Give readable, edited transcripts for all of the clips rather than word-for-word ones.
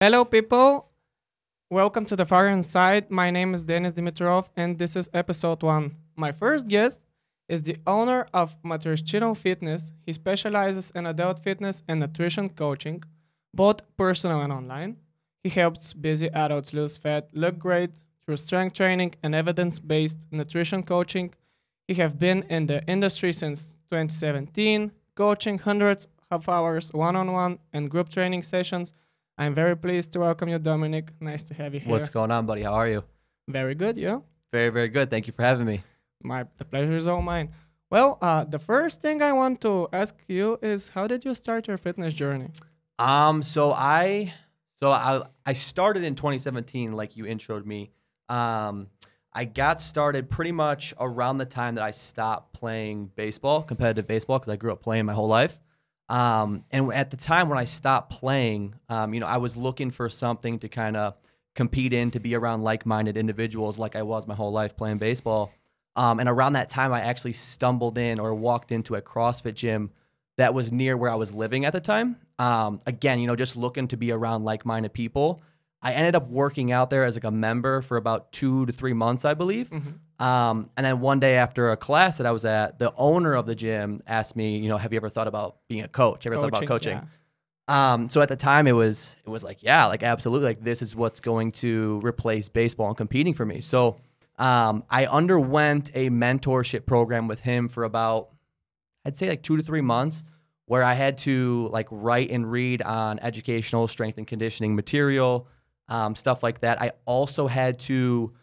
Hello, people. Welcome to the Far Inside. My name is Denis Dimitrov, and this is episode one. My first guest is the owner of Matrishchiano Fitness. He specializes in adult fitness and nutrition coaching, both personal and online. He helps busy adults lose fat, look great through strength training and evidence-based nutrition coaching. He has been in the industry since 2017, coaching hundreds of hours one-on-one and group training sessions. I'm very pleased to welcome you, Dominic. Nice to have you What's here. going on, buddy? How are you? Very good, yeah. Very, very good. Thank you for having me. The pleasure is all mine. Well, the first thing I want to ask you is, how did you start your fitness journey? So I started in 2017, like you introed me. I got started pretty much around the time that I stopped playing baseball, competitive baseball, because I grew up playing my whole life. And at the time when I stopped playing, I was looking for something to kind of compete in, to be around like-minded individuals like I was my whole life playing baseball. And around that time, I actually stumbled in or walked into a CrossFit gym that was near where I was living at the time. Again, just looking to be around like-minded people. I ended up working out there as like a member for about 2 to 3 months, I believe. And then one day after a class that I was at, the owner of the gym asked me, have you ever thought about being a coach? Ever thought about coaching? Yeah. So at the time it was like, yeah, like absolutely. Like this is what's going to replace baseball and competing for me. So I underwent a mentorship program with him for about, I'd say like 2 to 3 months, where I had to like write and read on educational strength and conditioning material, stuff like that. I also had to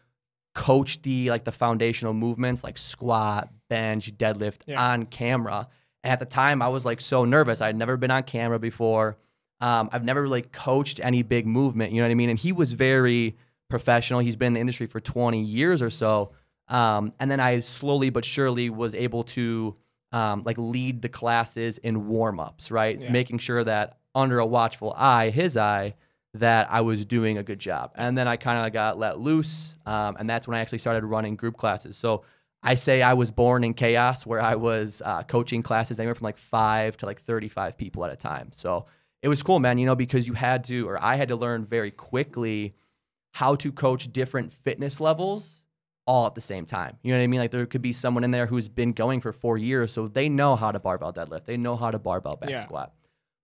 coach the foundational movements like squat, bench, deadlift on camera. And at the time I was like so nervous. I'd never been on camera before. I've never really coached any big movement, you know what I mean? And he was very professional. He's been in the industry for 20 years or so. And then I slowly but surely was able to lead the classes in warm-ups, right? Yeah. Making sure that under a watchful eye, his eye, that I was doing a good job. And then I kind of got let loose, and that's when I actually started running group classes. So I say I was born in chaos, where I was coaching classes anywhere from like 5 to like 35 people at a time. So it was cool, man, because I had to learn very quickly how to coach different fitness levels all at the same time. You know what I mean? Like there could be someone in there who's been going for 4 years, so they know how to barbell deadlift. They know how to barbell back squat.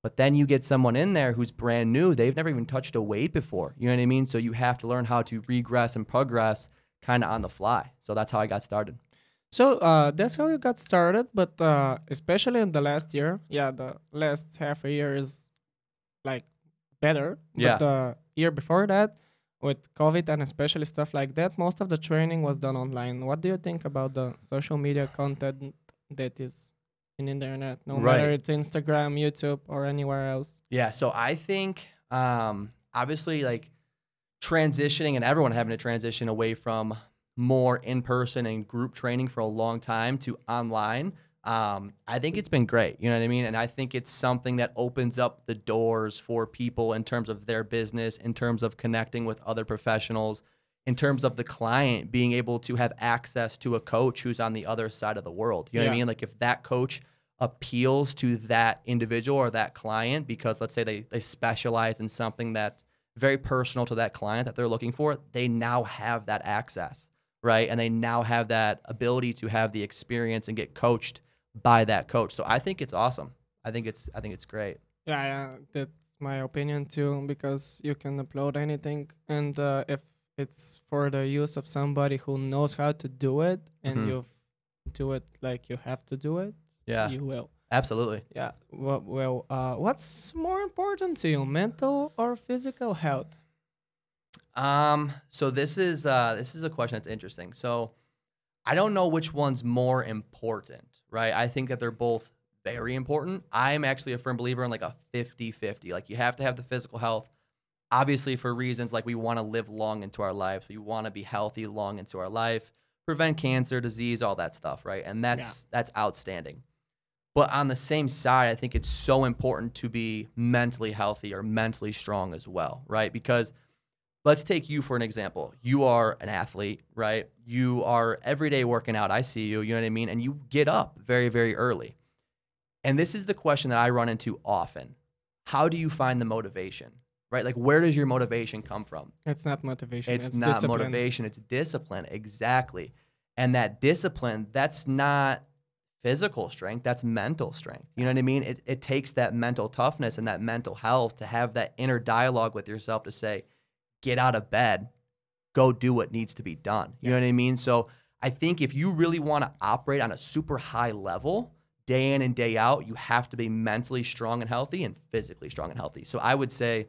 But then you get someone in there who's brand new. They've never even touched a weight before. You know what I mean? So you have to learn how to regress and progress kind of on the fly. So that's how I got started. So that's how you got started, but especially in the last year, the last half a year is like better. Yeah. But the year before that, with COVID and especially stuff like that, most of the training was done online. What do you think about the social media content that is in internet, no matter it's Instagram, YouTube, or anywhere else? Yeah, so I think obviously like transitioning, and everyone having to transition away from more in-person and group training for a long time to online, I think it's been great, you know what I mean? And I think it's something that opens up the doors for people in terms of their business, in terms of connecting with other professionals, in terms of the client being able to have access to a coach who's on the other side of the world. You know what I mean? Like if that coach appeals to that individual or that client, because let's say they specialize in something that's very personal to that client that they're looking for, they now have that access, right? And they now have that ability to have the experience and get coached by that coach. So I think it's awesome. I think it's great. Yeah, that's my opinion too, because you can upload anything, and if it's for the use of somebody who knows how to do it, and you do it like you have to do it, you will. Absolutely. Yeah. Well, what's more important to you, mental or physical health? So this is a question that's interesting. So I don't know which one's more important, right? I think that they're both very important. I'm actually a firm believer in like a 50-50. Like you have to have the physical health, obviously for reasons like we want to live long into our lives. We want to be healthy long into our life, prevent cancer, disease, all that stuff, right? And that's outstanding. But on the same side, I think it's so important to be mentally healthy or mentally strong as well, right? Because let's take you for an example. You are an athlete, right? You are every day working out. I see you, you know what I mean? And you get up very, very early. And this is the question that I run into often. How do you find the motivation? right? Like, where does your motivation come from? It's not motivation. It's not discipline. motivation. It's discipline. Exactly. And that discipline, that's not physical strength. That's mental strength. You know what I mean? It takes that mental toughness and that mental health to have that inner dialogue with yourself to say, get out of bed, go do what needs to be done. You know what I mean? So I think if you really want to operate on a super high level, day in and day out, you have to be mentally strong and healthy and physically strong and healthy. So I would say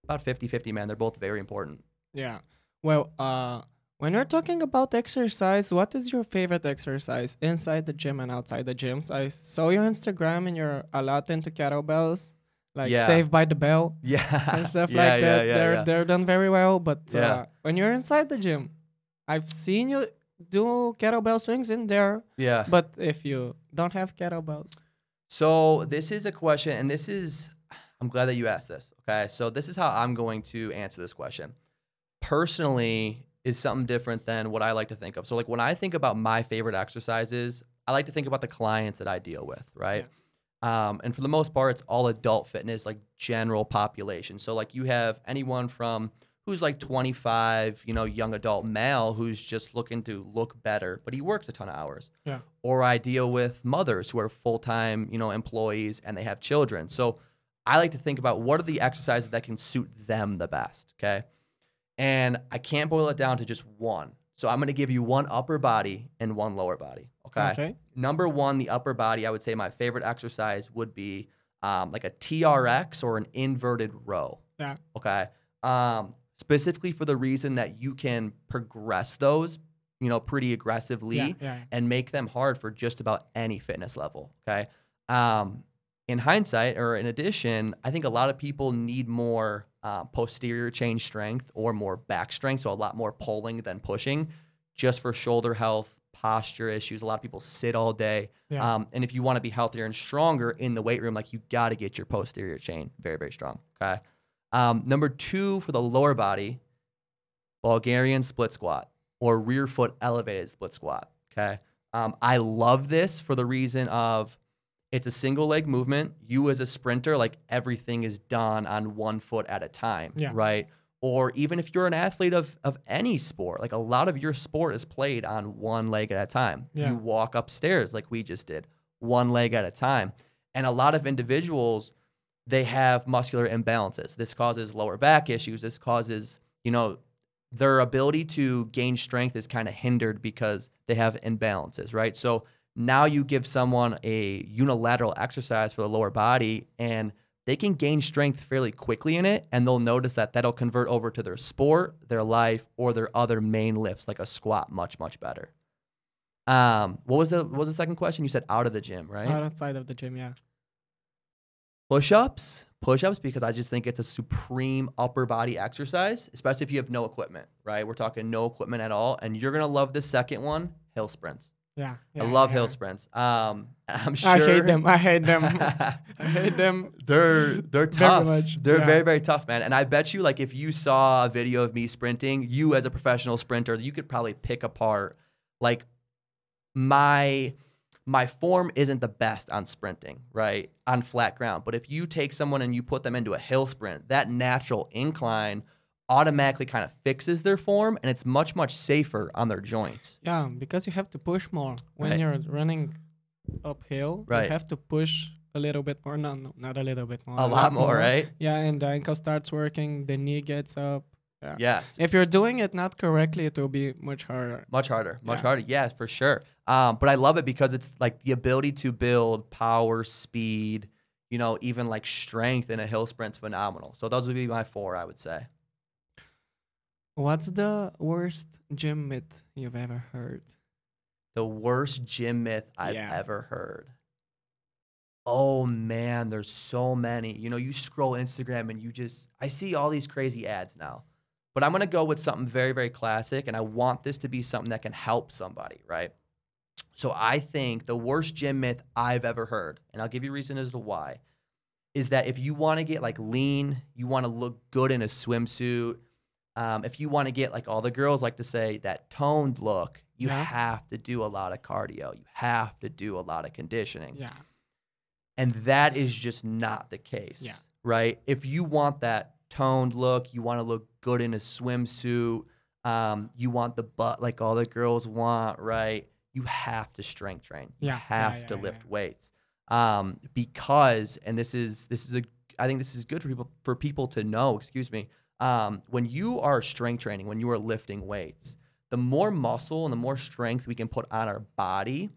about 50-50, man. They're both very important. Yeah. Well, when you're talking about exercise, what is your favorite exercise inside the gym and outside the gyms? I saw your Instagram and you're a lot into kettlebells, like Saved by the Bell and stuff like that. They're done very well. But when you're inside the gym, I've seen you do kettlebell swings in there. Yeah. But if you don't have kettlebells. So this is a question, and I'm glad that you asked this. Okay. So this is how I'm going to answer this question. Personally, is something different than what I like to think of. So like when I think about my favorite exercises, I like to think about the clients that I deal with, right? And for the most part, it's all adult fitness, like general population. So like you have anyone from who's like 25, young adult male who's just looking to look better, but he works a ton of hours. Yeah. Or I deal with mothers who are full-time, employees and they have children. So I like to think about what are the exercises that can suit them the best, okay? And I can't boil it down to just one. So I'm going to give you one upper body and one lower body. Okay. Number one, the upper body, I would say my favorite exercise would be like a TRX or an inverted row. Yeah. Okay. Specifically for the reason that you can progress those, pretty aggressively and make them hard for just about any fitness level. Okay. In hindsight, or in addition, I think a lot of people need more posterior chain strength or more back strength, so a lot more pulling than pushing, just for shoulder health, posture issues. A lot of people sit all day. And if you want to be healthier and stronger in the weight room, like you got to get your posterior chain very, very strong. Okay. Number two for the lower body, Bulgarian split squat or rear foot elevated split squat. Okay. I love this for the reason of it's a single leg movement. You as a sprinter, like everything is done on 1 foot at a time, right? Or even if you're an athlete of any sport, like a lot of your sport is played on one leg at a time. You walk upstairs like we just did, one leg at a time. And a lot of individuals, they have muscular imbalances. This causes lower back issues. This causes, their ability to gain strength is kind of hindered because they have imbalances, right? So now you give someone a unilateral exercise for the lower body and they can gain strength fairly quickly in it, and they'll notice that that'll convert over to their sport, their life, or their other main lifts like a squat much, much better. What was the second question? You said out of the gym, right? Outside of the gym, yeah. Push-ups, because I just think it's a supreme upper body exercise, especially if you have no equipment, right? We're talking no equipment at all, and you're going to love the second one, hill sprints. Yeah, I love hill sprints. I'm sure. I hate them. I hate them. They're tough. Very much. They're very, very tough, man. And I bet you, like, if you saw a video of me sprinting, you as a professional sprinter, you could probably pick apart, like, my form isn't the best on sprinting, right? On flat ground. But if you take someone and you put them into a hill sprint, that natural incline automatically kind of fixes their form, and it's much, much safer on their joints. Yeah, because you have to push more. When you're running uphill, you have to push a little bit more. No, not a little bit more. A lot more, right? Yeah, and the ankle starts working, the knee gets up. Yeah. If you're doing it not correctly, it will be much harder. Much harder. Yeah, for sure. But I love it because it's like the ability to build power, speed, even like strength in a hill sprint's phenomenal. So those would be my 4, I would say. What's the worst gym myth you've ever heard? The worst gym myth I've ever heard. Oh man, there's so many. You scroll Instagram and I see all these crazy ads now. But I'm going to go with something very, very classic, and I want this to be something that can help somebody, right? So I think the worst gym myth I've ever heard, and I'll give you a reason as to why, is that if you want to get like lean, you want to look good in a swimsuit, if you want to get, like all the girls like to say, that toned look, you have to do a lot of cardio. You have to do a lot of conditioning. Yeah. And that is just not the case, right? If you want that toned look. You want to look good in a swimsuit. You want the butt like all the girls want, right? You have to strength train. You have to lift weights. Because, and I think this is good for people to know, excuse me. When you are strength training, when you are lifting weights, the more muscle and the more strength we can put on our body,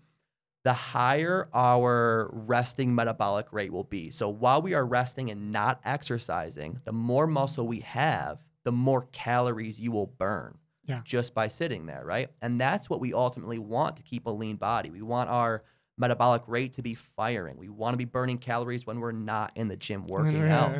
the higher our resting metabolic rate will be. So while we are resting and not exercising, the more muscle we have, the more calories you will burn just by sitting there, right? And that's what we ultimately want to keep a lean body. We want our metabolic rate to be firing. We want to be burning calories when we're not in the gym working out.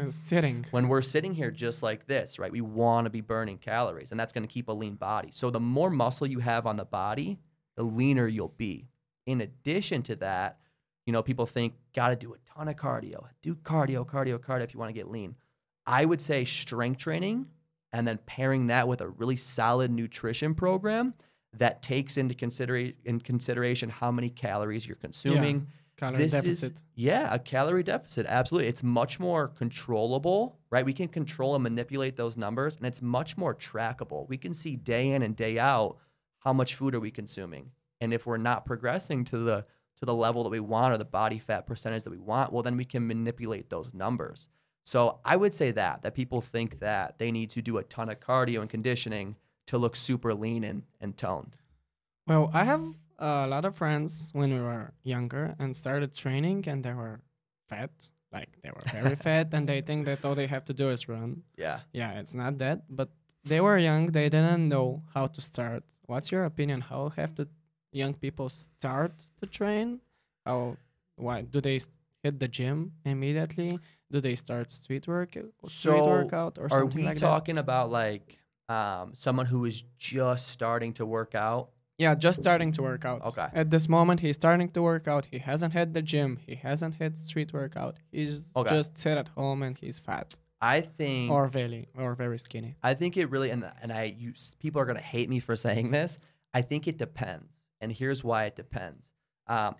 When we're sitting here just like this, right? We want to be burning calories, and that's going to keep a lean body. So the more muscle you have on the body, the leaner you'll be. In addition to that, you know, people think, got to do a ton of cardio. Do cardio if you want to get lean. I would say strength training and then pairing that with a really solid nutrition program that takes into consideration how many calories you're consuming. Calorie deficit. A calorie deficit. Absolutely. It's much more controllable, right? We can control and manipulate those numbers, and it's much more trackable. We can see day in and day out how much food are we consuming. And if we're not progressing to the level that we want or the body fat percentage that we want, well, then we can manipulate those numbers. So I would say that people think that they need to do a ton of cardio and conditioning to look super lean and toned. Well, I have a lot of friends when we were younger and started training, and they were fat, like they were very fat, and they think that all they have to do is run. Yeah, it's not that, but they were young. They didn't know how to start. What's your opinion? How have the young people start to train? Why do they hit the gym immediately? Do they start street workout or something like that? Are we talking about like someone who is just starting to work out? Yeah, just starting to work out. Okay. At this moment, he's starting to work out. He hasn't hit the gym. He hasn't hit street workout. He's just sit at home and he's fat. I think, or very skinny. I think it really, and people are gonna hate me for saying this. I think it depends, and here's why it depends.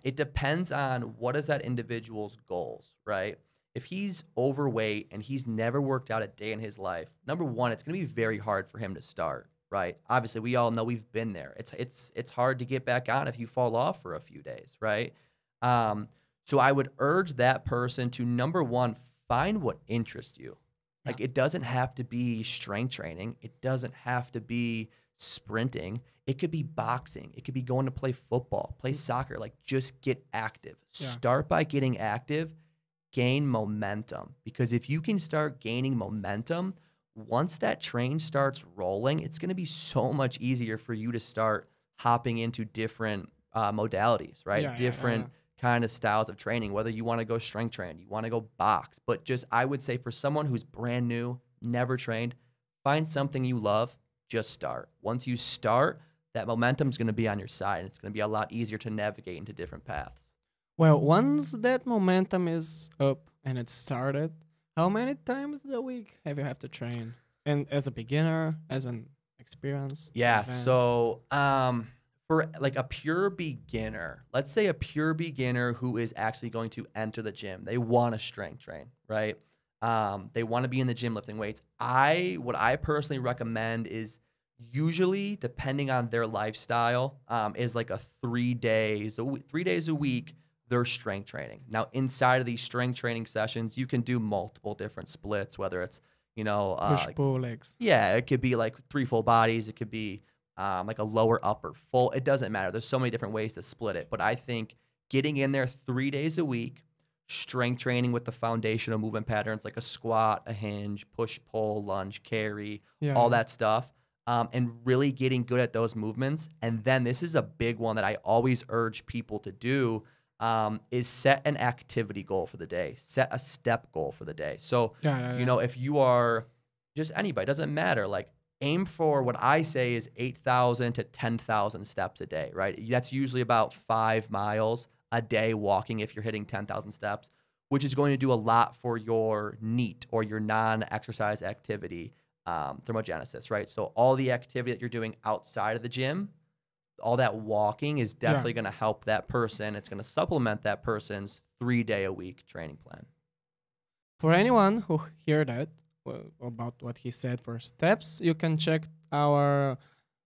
It depends on what is that individual's goals, right? If he's overweight and he's never worked out a day in his life, number one, it's going to be very hard for him to start, right? Obviously, we all know we've been there. It's hard to get back on if you fall off for a few days, right? So I would urge that person to, number one, find what interests you. Like, it doesn't have to be strength training. It doesn't have to be sprinting. It could be boxing. It could be going to play football, play soccer. Like, just get active. Start by getting active. Gain momentum, because if you can start gaining momentum, once that train starts rolling, it's going to be so much easier for you to start hopping into different modalities, right? Different kind of styles of training, whether you want to go strength train, you want to go box, but just, I would say for someone who's brand new, never trained, find something you love, just start. Once you start, that momentum is going to be on your side, and it's going to be a lot easier to navigate into different paths. Well, once that momentum is up and it started, how many times a week have to train? And as a beginner, as an experienced? Advanced? So for like a pure beginner, let's say a pure beginner who is actually going to enter the gym, they want to strength train, right? They want to be in the gym lifting weights. What I personally recommend is, usually, depending on their lifestyle, is like a 3 days a week, they're strength training. Now, inside of these strength training sessions, you can do multiple different splits, whether it's, push-pull legs. Yeah, it could be like 3 full bodies. It could be like a lower upper full. It doesn't matter. There's so many different ways to split it. But I think getting in there 3 days a week, strength training with the foundational movement patterns like a squat, a hinge, push-pull, lunge, carry, all that stuff, and really getting good at those movements. And then this is a big one that I always urge people to do, is set an activity goal for the day, set a step goal for the day. So, if you are just anybody, doesn't matter, like aim for what I say is 8,000 to 10,000 steps a day, right? That's usually about 5 miles a day walking if you're hitting 10,000 steps, which is going to do a lot for your NEAT or your non-exercise activity thermogenesis, right? So all the activity that you're doing outside of the gym, all that walking is definitely going to help that person. It's going to supplement that person's 3-day-a-week training plan. For anyone who hear that about what he said for steps, you can check our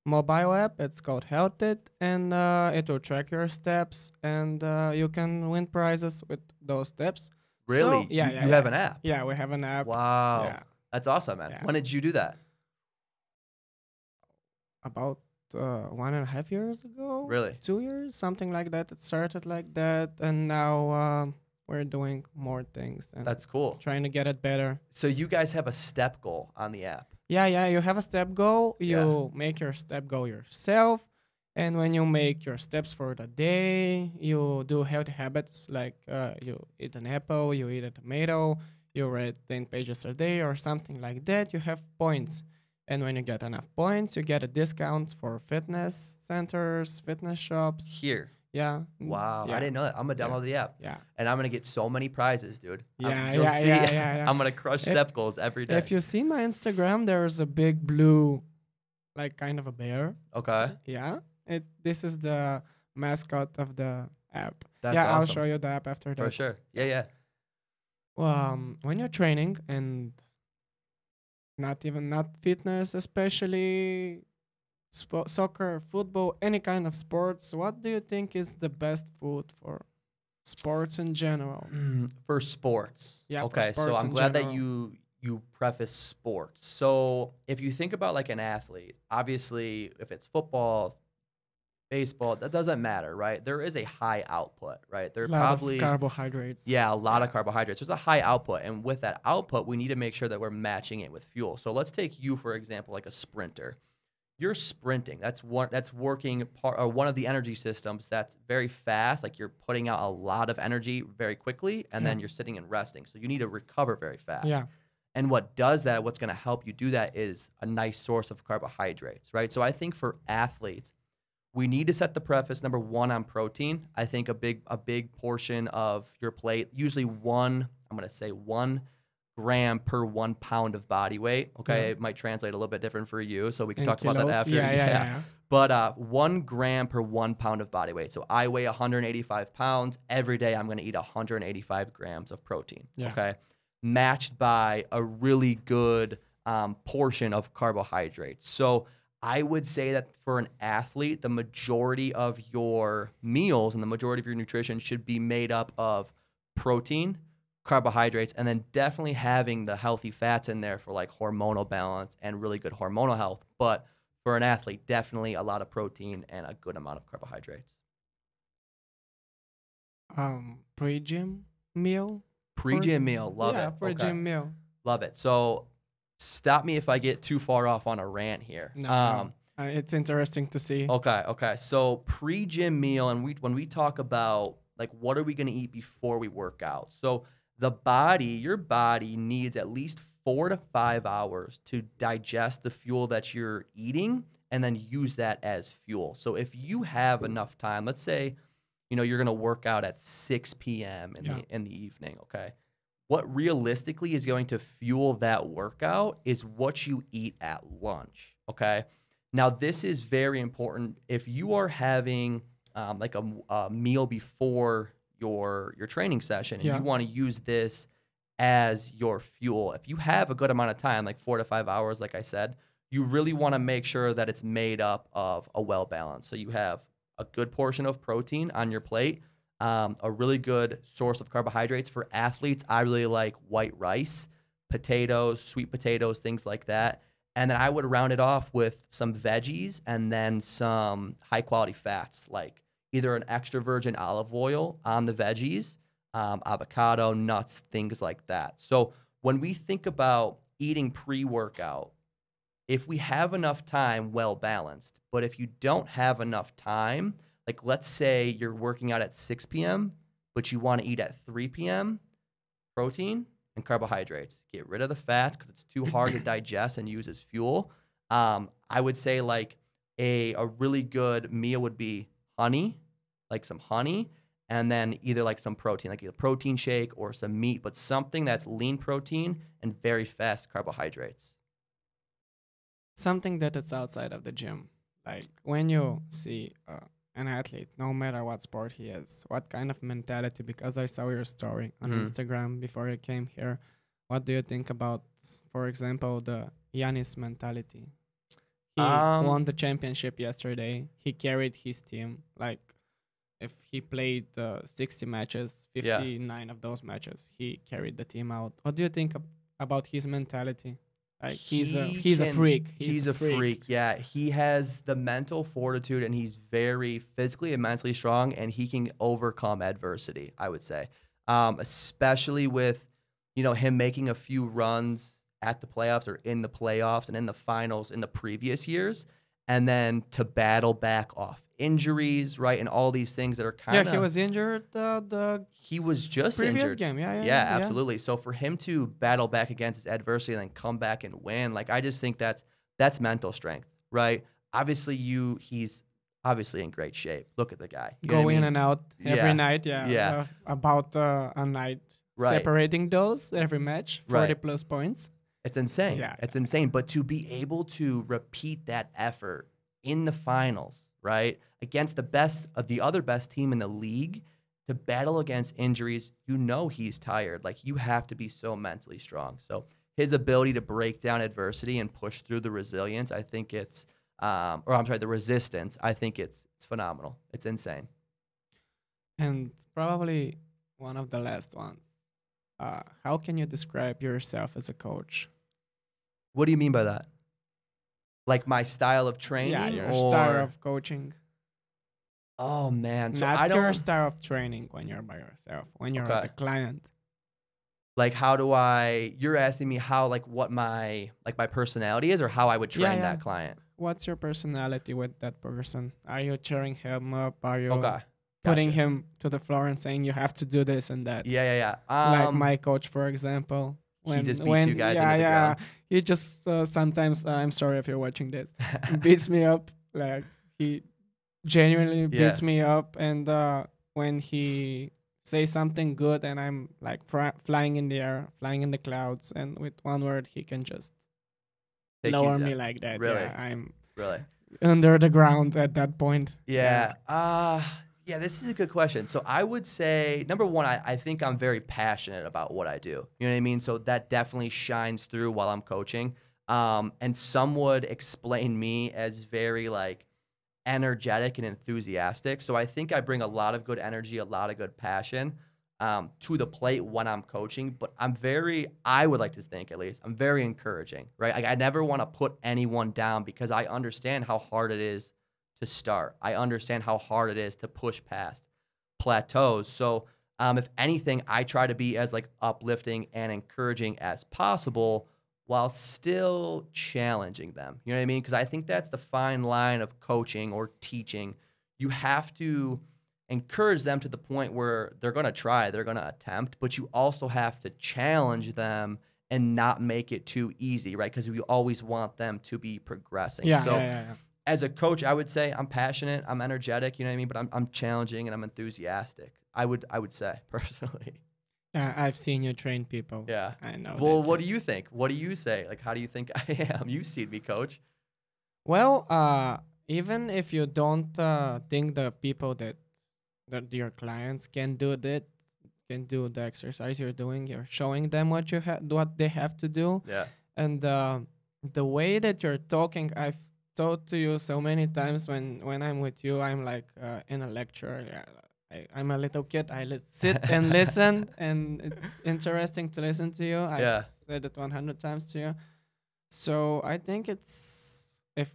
mobile app. It's called Health It, and it will track your steps, and you can win prizes with those steps. Really? So, yeah, You have an app? Yeah, we have an app. Wow. Yeah. That's awesome, man. Yeah. When did you do that? About 1.5 years ago. Really? 2 years, something like that. It started like that, and now we're doing more things and That's cool. trying to get it better. So you guys have a step goal on the app. Yeah. You have a step goal. Yeah. You make your step goal yourself. And when you make your steps for the day, you do healthy habits like you eat an apple, you eat a tomato, you read 10 pages a day or something like that. You have points. And when you get enough points, you get a discount for fitness centers, fitness shops. Here. Yeah. Wow. Yeah. I didn't know that. I'm going to download the app. Yeah. And I'm going to get so many prizes, dude. Yeah, You'll see. yeah. I'm going to crush step goals every day. If you see my Instagram, there's a big blue, like kind of a bear. Okay. Yeah. This is the mascot of the app. That's I'll awesome. show you the app after that. For sure. Yeah. When you're training and not fitness, especially soccer, football, any kind of sports, what do you think is the best food for sports in general? For sports. Yeah, for Okay. So sports I'm in glad that general. you preface sports. So if you think about like an athlete, obviously if it's football, baseball, that doesn't matter, right? There is a high output, right? There are Lot probably of carbohydrates. a lot of carbohydrates. There's a high output, and with that output, we need to make sure that we're matching it with fuel. So let's take you for example, like a sprinter. You're sprinting. That's working part or one of the energy systems that's very fast. Like you're putting out a lot of energy very quickly, and then you're sitting and resting. So you need to recover very fast. Yeah. And what does that? What's going to help you do that is a nice source of carbohydrates, right? So I think for athletes, we need to set the preface number one on protein. I think a big portion of your plate, usually I'm going to say 1 gram per 1 pound of body weight. Okay, Yeah. It might translate a little bit different for you, so we can In talk about that kilos? after. Yeah. But 1 gram per 1 pound of body weight. So I weigh 185 pounds. Every day I'm going to eat 185 grams of protein. Yeah. Okay, matched by a really good portion of carbohydrates. So I would say that for an athlete, the majority of your meals and the majority of your nutrition should be made up of protein, carbohydrates, and then definitely having the healthy fats in there for like hormonal balance and really good hormonal health. But for an athlete, definitely a lot of protein and a good amount of carbohydrates. Pre-gym meal. Pre-gym meal, love it. Pre-gym meal. Love it. So stop me if I get too far off on a rant here. No. It's interesting to see. Okay. So pre-gym meal, and when we talk about like what are we going to eat before we work out? So your body needs at least 4 to 5 hours to digest the fuel that you're eating and then use that as fuel. So if you have enough time, let's say, you're going to work out at 6 p.m. in the evening, okay? What realistically is going to fuel that workout is what you eat at lunch, okay? Now, this is very important. If you are having like a meal before your training session and you want to use this as your fuel, if you have a good amount of time, like 4 to 5 hours, like I said, you really want to make sure that it's made up of a well balance. So you have a good portion of protein on your plate, a really good source of carbohydrates. For athletes, I really like white rice, potatoes, sweet potatoes, things like that. And then I would round it off with some veggies and then some high quality fats, like either an extra virgin olive oil on the veggies, avocado, nuts, things like that. So when we think about eating pre-workout, if we have enough time, well balanced. But if you don't have enough time, like let's say you're working out at 6 p.m., but you want to eat at 3 p.m., protein and carbohydrates. Get rid of the fats because it's too hard to digest and use as fuel. I would say like a really good meal would be honey, like some honey, and then either like some protein, like a protein shake or some meat, but something that's lean protein and very fast carbohydrates. Something that is outside of the gym. Like when you see an athlete, no matter what sport he is, what kind of mentality, because I saw your story on Instagram before you came here, what do you think about, for example, the Giannis mentality? He Um, won the championship yesterday. He carried his team. Like, if he played 60 matches, yeah. 59 of those matches, he carried the team out. What do you think about his mentality? Like, he's a freak. He's a freak. Yeah, he has the mental fortitude, and he's very physically and mentally strong, and he can overcome adversity, I would say. Especially with, him making a few runs at the playoffs or in the playoffs and in the finals in the previous years, and then to battle back off injuries, right, and all these things that are kind of. Yeah, he was injured the He was just previous injured. game. Yeah, absolutely. So for him to battle back against his adversity and then come back and win, like, I just think that's mental strength, right? Obviously, he's obviously in great shape. Look at the guy. You know Go what I in mean? and out every Yeah. night. Yeah, Yeah. about a night. Right. Separating those every match, 40 Right. plus points. It's insane. Yeah, It's insane. But to be able to repeat that effort in the finals, right, against the best of the other best team in the league, to battle against injuries, he's tired. Like, you have to be so mentally strong. So his ability to break down adversity and push through the resilience, I think it's, the resistance, I think it's phenomenal. It's insane. And probably one of the last ones. How can you describe yourself as a coach? What do you mean by that? Like my style of training? Yeah, your or... style of coaching. Oh man, so Not I don't. your style of training when you're by yourself, when you're Okay. with a client. Like, how do I? You're asking me how, like, what my personality is, or how I would train Yeah. that client. What's your personality with that person? Are you cheering him up? Are you Okay, putting gotcha. him to the floor and saying you have to do this and that? Yeah. Like my coach, for example. He just beats you guys into the ground. He just sometimes, I'm sorry if you're watching this, beats me up. Like, he genuinely beats me up. And when he says something good and I'm like flying in the air, flying in the clouds, and with one word, he can just Take you lower down. me like that. Really? Yeah, I'm Really? under the ground at that point. Yeah. Yeah, this is a good question. So I would say, number one, I think I'm very passionate about what I do. You know what I mean? So that definitely shines through while I'm coaching. And some would explain me as very, like, energetic and enthusiastic. So I think I bring a lot of good energy, a lot of good passion to the plate when I'm coaching. But I would like to think, at least, I'm very encouraging, right? Like, I never want to put anyone down because I understand how hard it is to start. I understand how hard it is to push past plateaus. So if anything, I try to be as, like, uplifting and encouraging as possible while still challenging them. You know what I mean? Because I think that's the fine line of coaching or teaching. You have to encourage them to the point where they're going to try, they're going to attempt, but you also have to challenge them and not make it too easy, right? Because we always want them to be progressing. Yeah. As a coach, I would say I'm passionate, I'm energetic, you know what I mean? But I'm challenging and I'm enthusiastic. I would say personally. Yeah, I've seen you train people. Yeah. I know. Well, that's what it. do you think? What do you say? Like, how do you think I am? You've seen me coach. Well, even if you don't think the people that your clients can do the exercise you're doing, you're showing them what they have to do. Yeah. And the way that you're talking, I've taught to you so many times when I'm with you, I'm like in a lecture. Yeah, I'm a little kid. Sit and listen, and it's interesting to listen to you. I've said it 100 times to you. So I think it's if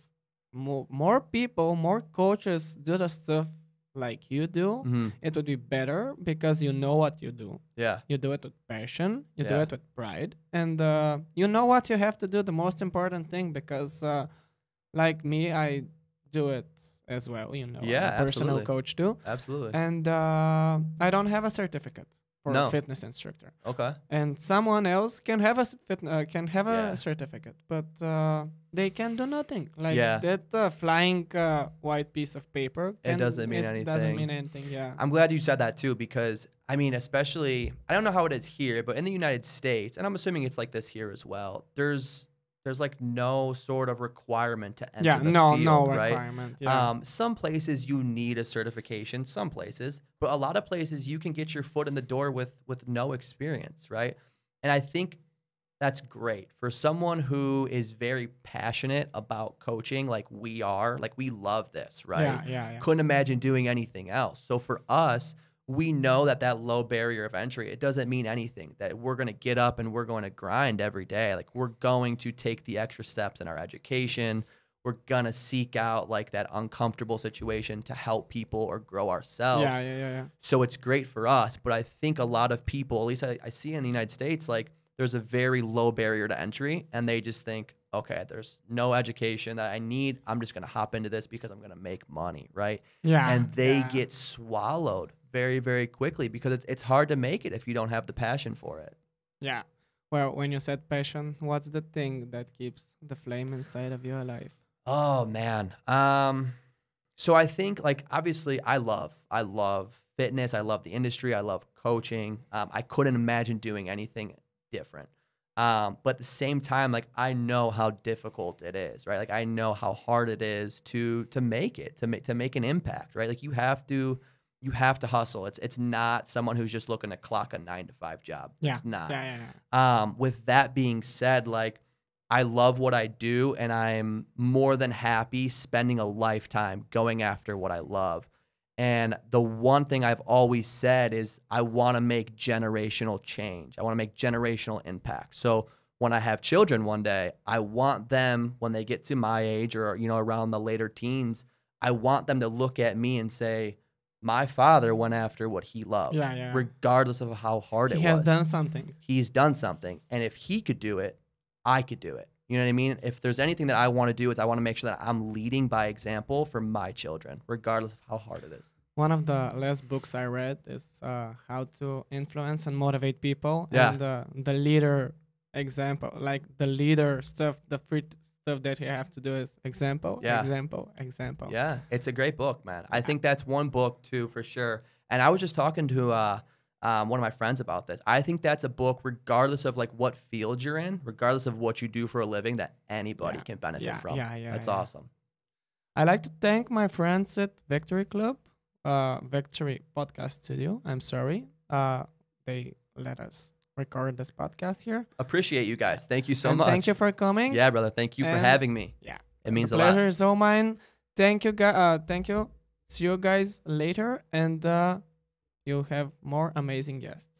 more people, more coaches do the stuff like you do, it would be better because you know what you do. Yeah. You do it with passion. You do it with pride, and you know what you have to do. The most important thing, because like me, I do it as well. I'm a personal coach too. Absolutely. And I don't have a certificate for a fitness instructor. Okay. And someone else can have a certificate, but they can do nothing. Like that flying white piece of paper. It doesn't mean anything. Doesn't mean anything. Yeah. I'm glad you said that too, because I mean, especially, I don't know how it is here, but in the United States, and I'm assuming it's like this here as well, there's like no sort of requirement to enter the field, no right? requirement. Yeah. Some places you need a certification, some places, but a lot of places you can get your foot in the door with no experience, right? And I think that's great. For someone who is very passionate about coaching, like we are, like we love this, right? Yeah. Couldn't imagine doing anything else. So for us, we know that that low barrier of entry, it doesn't mean anything, that we're going to get up and we're going to grind every day. Like we're going to take the extra steps in our education. We're going to seek out like that uncomfortable situation to help people or grow ourselves. Yeah. So it's great for us. But I think a lot of people, at least I see in the United States, like there's a very low barrier to entry and they just think, okay, there's no education that I need. I'm just going to hop into this because I'm going to make money, right? Yeah. And they get swallowed very, very quickly because it's hard to make it if you don't have the passion for it. Yeah. Well, when you said passion, what's the thing that keeps the flame inside of your life? Oh man. So I think like obviously I love fitness. I love the industry. I love coaching. I couldn't imagine doing anything different. But at the same time, like I know how difficult it is, right? Like I know how hard it is to make it, to make an impact, right? Like you have to hustle. It's not someone who's just looking to clock a 9-to-5 job. Yeah. It's not. Yeah. With that being said, like I love what I do and I'm more than happy spending a lifetime going after what I love. And the one thing I've always said is I want to make generational change. I want to make generational impact. So when I have children one day, I want them, when they get to my age or, you know, around the later teens, I want them to look at me and say, my father went after what he loved, regardless of how hard it was. He has done something. He's done something. And if he could do it, I could do it. You know what I mean? If there's anything that I want to do is I want to make sure that I'm leading by example for my children, regardless of how hard it is. One of the last books I read is How to Influence and Motivate People. Yeah. And the leader example, like the leader stuff, the free stuff that you have to do is example. Yeah, it's a great book, man. I think that's one book too, for sure. And I was just talking to one of my friends about this. I think that's a book, regardless of like what field you're in, regardless of what you do for a living, that anybody can benefit from. That's awesome. I like to thank my friends at Victory Club, Victory Podcast Studio. I'm sorry. They let us record this podcast here. Appreciate you guys. Thank you so much. Thank you for coming. Yeah, brother. Thank you for having me. Yeah. It means a lot. The pleasure is all mine. Thank you, guys. Thank you. See you guys later. And you have more amazing guests.